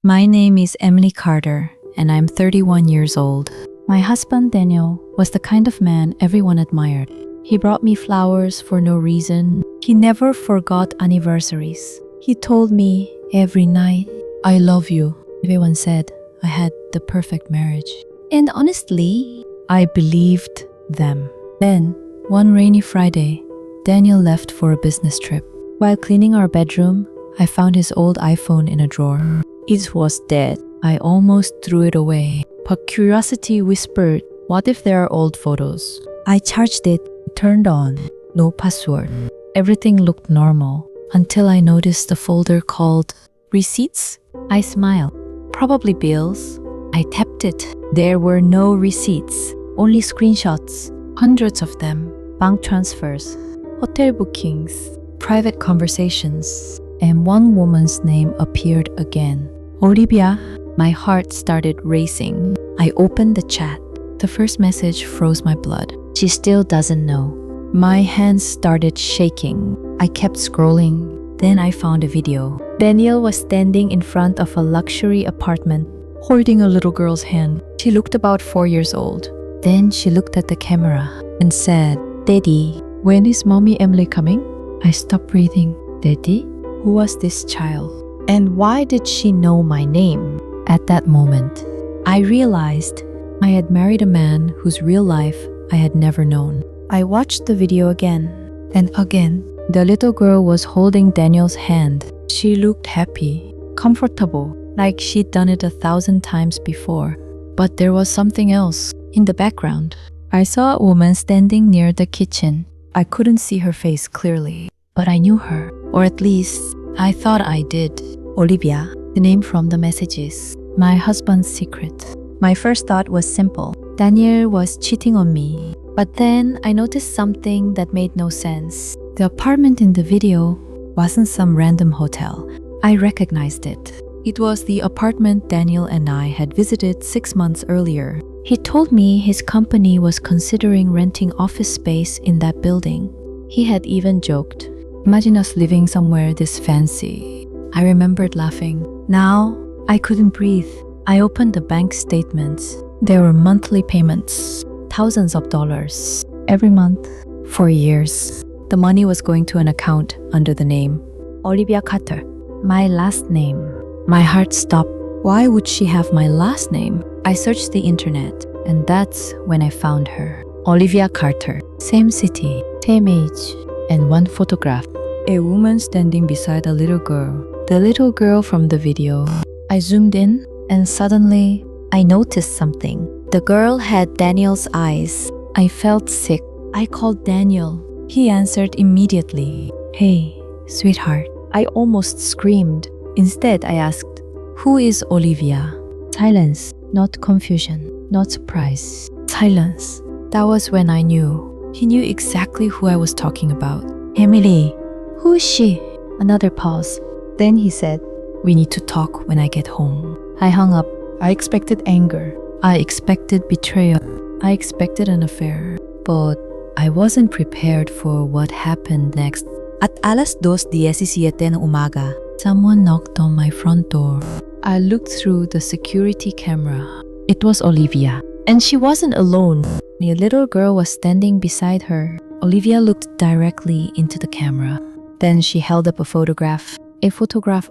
My name is Emily Carter, and I'm 31 years old. My husband, Daniel, was the kind of man everyone admired. He brought me flowers for no reason. He never forgot anniversaries. He told me every night, "I love you." Everyone said I had the perfect marriage. And honestly, I believed them. Then, one rainy Friday, Daniel left for a business trip. While cleaning our bedroom, I found his old iPhone in a drawer. It was dead. I almost threw it away. But curiosity whispered, what if there are old photos? I charged it, turned on, no password. Everything looked normal until I noticed a folder called Receipts. I smiled. Probably bills. I tapped it. There were no receipts, only screenshots, hundreds of them, bank transfers, hotel bookings, private conversations, and one woman's name appeared again. Olivia. My heart started racing. I opened the chat. The first message froze my blood. She still doesn't know. My hands started shaking. I kept scrolling. Then I found a video. Daniel was standing in front of a luxury apartment, holding a little girl's hand. She looked about 4 years old. Then she looked at the camera and said, "Daddy, when is Mommy Emily coming?" I stopped breathing. Daddy? Who was this child? And why did she know my name? At that moment, I realized I had married a man whose real life I had never known. I watched the video again and again. The little girl was holding Daniel's hand. She looked happy, comfortable, like she'd done it 1,000 times before. But there was something else in the background. I saw a woman standing near the kitchen. I couldn't see her face clearly, but I knew her, or at least I thought I did. Olivia, the name from the messages, my husband's secret. My first thought was simple. Daniel was cheating on me. But then I noticed something that made no sense. The apartment in the video wasn't some random hotel. I recognized it. It was the apartment Daniel and I had visited 6 months earlier. He told me his company was considering renting office space in that building. He had even joked, "Imagine us living somewhere this fancy." I remembered laughing. Now, I couldn't breathe. I opened the bank statements. There were monthly payments, thousands of dollars, every month, for years. The money was going to an account under the name Olivia Carter, my last name. My heart stopped. Why would she have my last name? I searched the internet, and that's when I found her. Olivia Carter, same city, same age, and one photograph. A woman standing beside a little girl. The little girl from the video. I zoomed in, and suddenly, I noticed something. The girl had Daniel's eyes. I felt sick. I called Daniel. He answered immediately. "Hey, sweetheart." I almost screamed. Instead, I asked, "Who is Olivia?" Silence, not confusion, not surprise. Silence. That was when I knew. He knew exactly who I was talking about. "Emily, who is she?" Another pause. Then he said, "We need to talk when I get home." I hung up. I expected anger. I expected betrayal. I expected an affair. But I wasn't prepared for what happened next. At alas 2:17 ng umaga, someone knocked on my front door. I looked through the security camera. It was Olivia. And she wasn't alone. A little girl was standing beside her. Olivia looked directly into the camera. Then she held up a photograph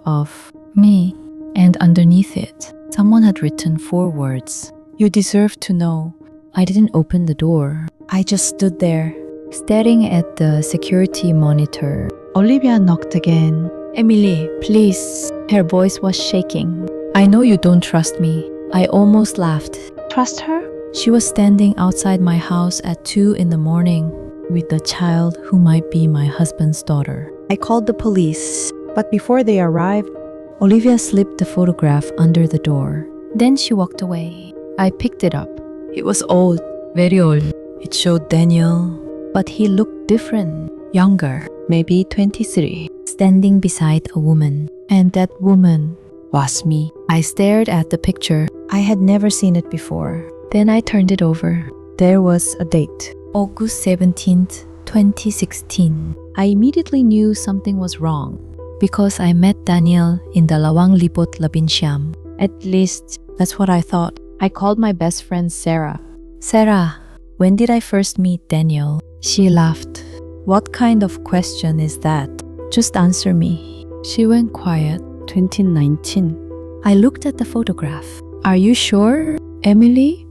of me. And underneath it, someone had written 4 words. "You deserve to know." I didn't open the door. I just stood there, staring at the security monitor. Olivia knocked again. "Emily, please." Her voice was shaking. "I know you don't trust me." I almost laughed. "Trust her?" She was standing outside my house at 2 in the morning with the child who might be my husband's daughter. I called the police, but before they arrived, Olivia slipped the photograph under the door. Then she walked away. I picked it up. It was old, very old. It showed Daniel, but he looked different, younger, maybe 23, standing beside a woman. And that woman was me. I stared at the picture. I had never seen it before. Then I turned it over. There was a date, August 17th, 2016. I immediately knew something was wrong because I met Daniel in the Lawang Libot Labinsyam. At least, that's what I thought. I called my best friend Sarah. Sarah, when did I first meet Daniel? She laughed. What kind of question is that? Just answer me. She went quiet. 2019. I looked at the photograph. Are you sure, Emily?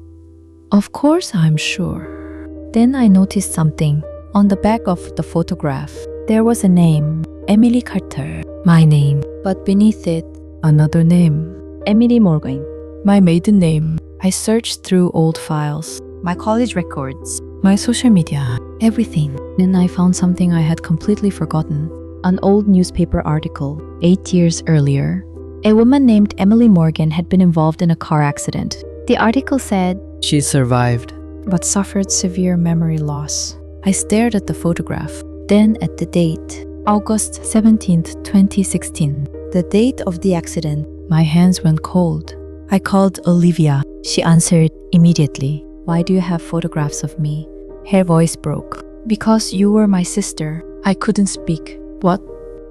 Of course I'm sure. Then I noticed something. On the back of the photograph, there was a name, Emily Carter, my name. But beneath it, another name, Emily Morgan, my maiden name. I searched through old files, my college records, my social media, everything. Then I found something I had completely forgotten. An old newspaper article. 8 years earlier, a woman named Emily Morgan had been involved in a car accident. The article said She survived. but suffered severe memory loss. I stared at the photograph, then at the date, August 17th, 2016, the date of the accident. My hands went cold. I called Olivia. She answered immediately. Why do you have photographs of me? Her voice broke. Because you were my sister. I couldn't speak. What?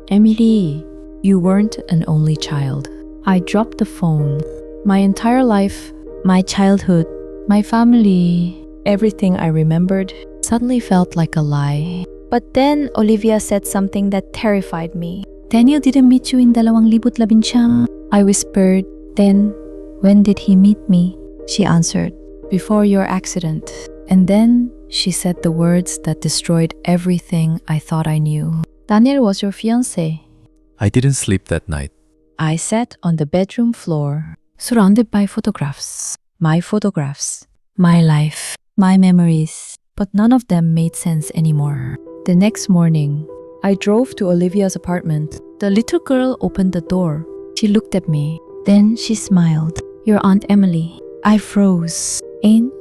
Emily, you weren't an only child. I dropped the phone. My entire life, my childhood, my family, everything I remembered suddenly felt like a lie. But then Olivia said something that terrified me. Daniel didn't meet you in 2019. I whispered. Then, when did he meet me? She answered. Before your accident. And then she said the words that destroyed everything I thought I knew. Daniel was your fiancé. I didn't sleep that night. I sat on the bedroom floor, surrounded by photographs. My photographs. My life. My memories. But none of them made sense anymore. The next morning, I drove to Olivia's apartment. The little girl opened the door. She looked at me. Then she smiled. Your Aunt Emily. I froze. Ain't?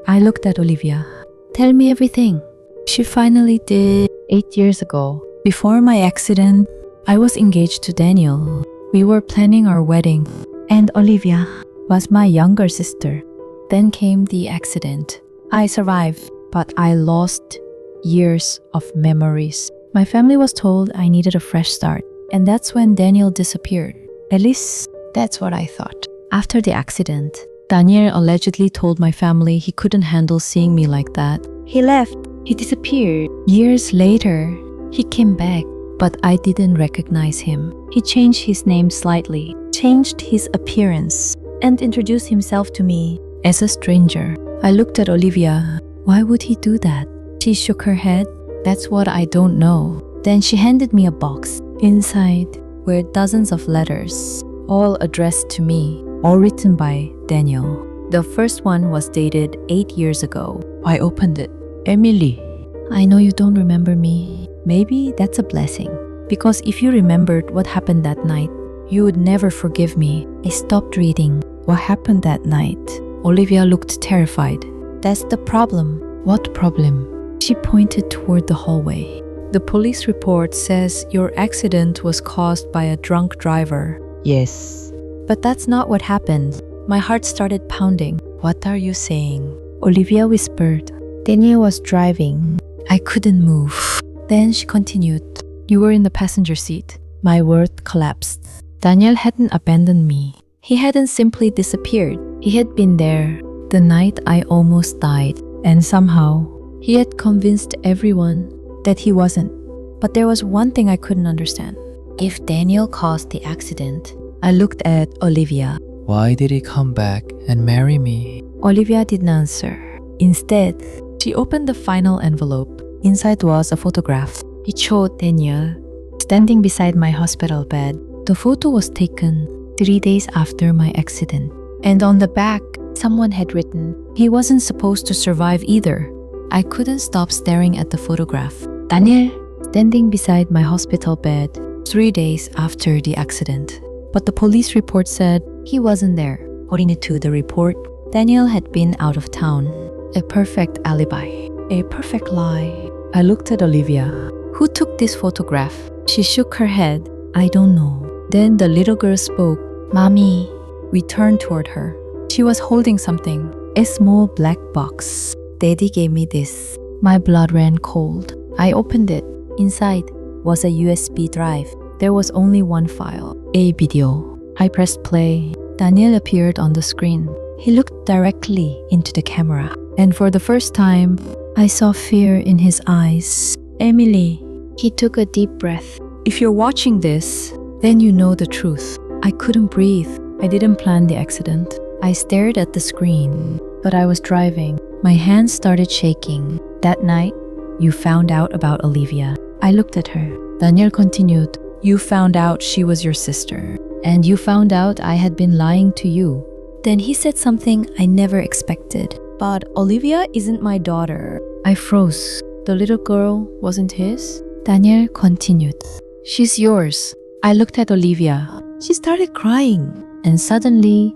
I looked at Olivia. Tell me everything. She finally did. 8 years ago, before my accident, I was engaged to Daniel. We were planning our wedding, and Olivia was my younger sister. Then came the accident. I survived, but I lost years of memories. My family was told I needed a fresh start, and that's when Daniel disappeared. At least, that's what I thought. After the accident, Daniel allegedly told my family he couldn't handle seeing me like that. He left. He disappeared. Years later, he came back, but I didn't recognize him. He changed his name slightly, changed his appearance, and introduced himself to me as a stranger. I looked at Olivia. Why would he do that? She shook her head. That's what I don't know. Then she handed me a box. Inside were dozens of letters, all addressed to me, all written by Daniel. The first one was dated 8 years ago. I opened it. Emily, I know you don't remember me. Maybe that's a blessing. Because if you remembered what happened that night, you would never forgive me. I stopped reading. What happened that night? Olivia looked terrified. That's the problem. What problem? She pointed toward the hallway. The police report says your accident was caused by a drunk driver. Yes. But that's not what happened. My heart started pounding. What are you saying? Olivia whispered. Daniel was driving. I couldn't move. Then she continued. You were in the passenger seat. My world collapsed. Daniel hadn't abandoned me. He hadn't simply disappeared. He had been there the night I almost died. And somehow, he had convinced everyone that he wasn't. But there was one thing I couldn't understand. If Daniel caused the accident, I looked at Olivia. Why did he come back and marry me? Olivia didn't answer. Instead, she opened the final envelope. Inside was a photograph. It showed Daniel standing beside my hospital bed. The photo was taken 3 days after my accident. And on the back, someone had written, he wasn't supposed to survive either. I couldn't stop staring at the photograph. Daniel, standing beside my hospital bed 3 days after the accident. But the police report said he wasn't there. According to the report, Daniel had been out of town. A perfect alibi. A perfect lie. I looked at Olivia. Who took this photograph? She shook her head. I don't know. Then the little girl spoke. Mommy. We turned toward her. She was holding something. A small black box. Daddy gave me this. My blood ran cold. I opened it. Inside was a USB drive. There was only one file. A video. I pressed play. Daniel appeared on the screen. He looked directly into the camera. And for the first time, I saw fear in his eyes. Emily. He took a deep breath. If you're watching this, then you know the truth. I couldn't breathe. I didn't plan the accident. I stared at the screen, but I was driving. My hands started shaking. That night, you found out about Olivia. I looked at her. Daniel continued, you found out she was your sister. And you found out I had been lying to you. Then he said something I never expected. But Olivia isn't my daughter. I froze. The little girl wasn't his? Daniel continued. She's yours. I looked at Olivia. She started crying. And suddenly,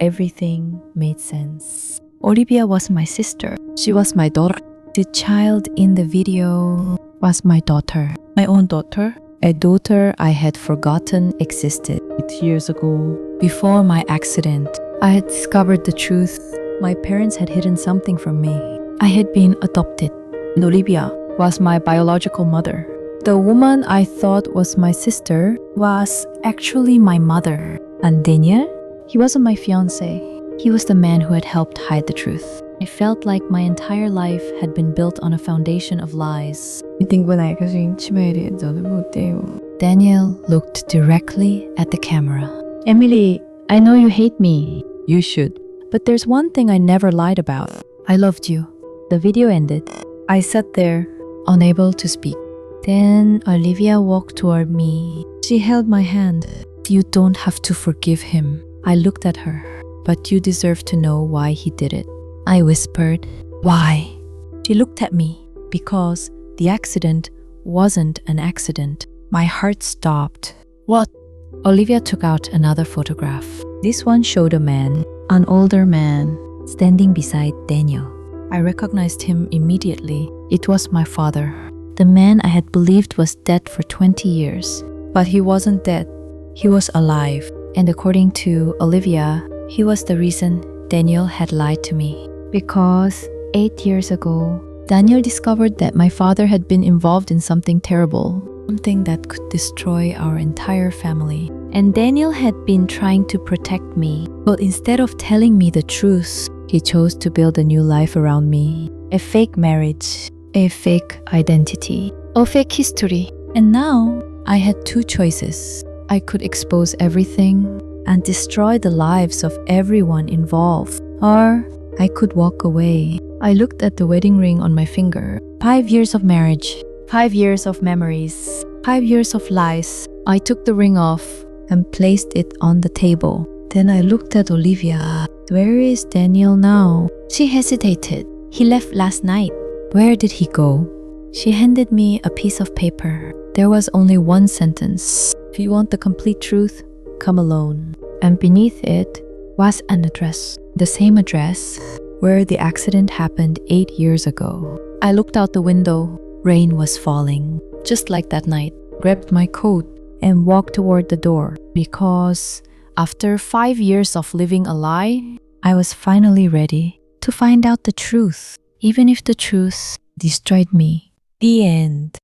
everything made sense. Olivia was my sister. She was my daughter. The child in the video was my daughter. My own daughter? A daughter I had forgotten existed 8 years ago. Before my accident, I had discovered the truth. My parents had hidden something from me. I had been adopted. And Olivia was my biological mother. The woman I thought was my sister was actually my mother. And Daniel? He wasn't my fiancé. He was the man who had helped hide the truth. I felt like my entire life had been built on a foundation of lies. Daniel looked directly at the camera. Emily, I know you hate me. You should. But there's one thing I never lied about. I loved you. The video ended. I sat there, unable to speak. Then Olivia walked toward me. She held my hand. You don't have to forgive him. I looked at her. But you deserve to know why he did it. I whispered, why? She looked at me. Because the accident wasn't an accident. My heart stopped. What? Olivia took out another photograph. This one showed a man, an older man, standing beside Daniel. I recognized him immediately. It was my father. The man I had believed was dead for 20 years. But he wasn't dead. He was alive. And according to Olivia, he was the reason Daniel had lied to me. Because 8 years ago, Daniel discovered that my father had been involved in something terrible. Something that could destroy our entire family. And Daniel had been trying to protect me. But instead of telling me the truth, he chose to build a new life around me. A fake marriage. A fake identity. A fake history. And now, I had two choices. I could expose everything and destroy the lives of everyone involved. Or I could walk away. I looked at the wedding ring on my finger. 5 years of marriage. 5 years of memories. 5 years of lies. I took the ring off and placed it on the table. Then I looked at Olivia. Where is Daniel now? She hesitated. He left last night. Where did he go? She handed me a piece of paper. There was only one sentence. If you want the complete truth, come alone. And beneath it was an address. The same address where the accident happened 8 years ago. I looked out the window. Rain was falling. Just like that night, grabbed my coat and walked toward the door. Because after 5 years of living a lie, I was finally ready to find out the truth. Even if the truth destroyed me. The end.